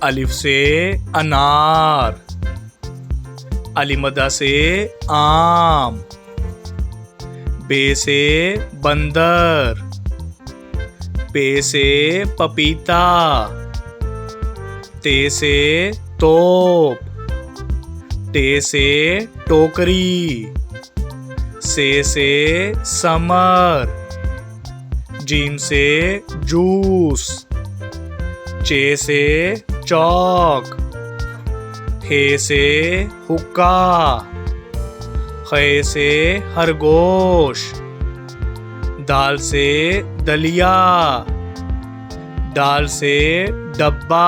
अलिफ से अनार, अलिमदा से आम, बे से बंदर, पे से पपीता, ते से तोप, टे से टोकरी, से समर, जीम से जूस, चे से चौक, हे से हुक्का, खे से खरगोश, दाल से दलिया, डाल से डब्बा,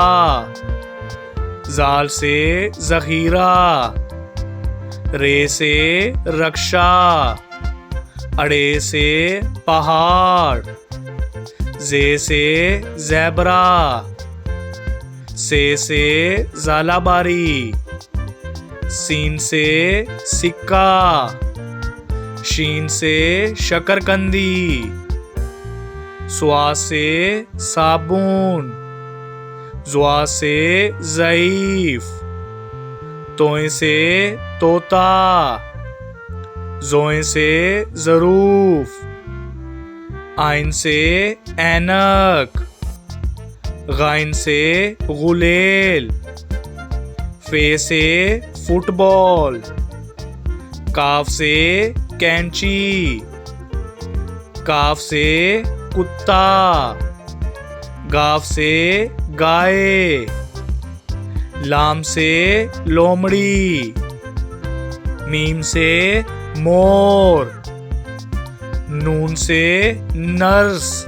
जाल से जखीरा, रे से रक्षा, अड़े से पहाड़, जे से ज़ेबरा, से ज़ालाबारी, सीन से सिक्का, शीन से शकरकंदी, स्वा से साबुन, ज़्वा से ज़ईफ, तोए से तोता, ज़ोए से ज़रूफ, आइन से ऐनक, गाइन से गुलेल, फे से फुटबॉल, काफ से कैंची, काफ से कुत्ता, गाफ से गाय, लाम से लोमड़ी, मीम से मोर, नून से नर्स,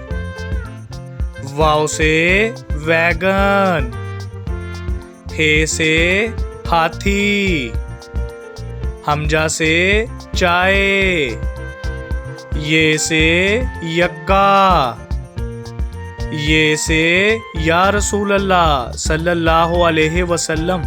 वाव से वैगन, हे से हाथी, हमजा से चाय, ये से यक्का, ये से या रसूल अल्लाह सल्लल्लाहु अलैहि वसल्लम।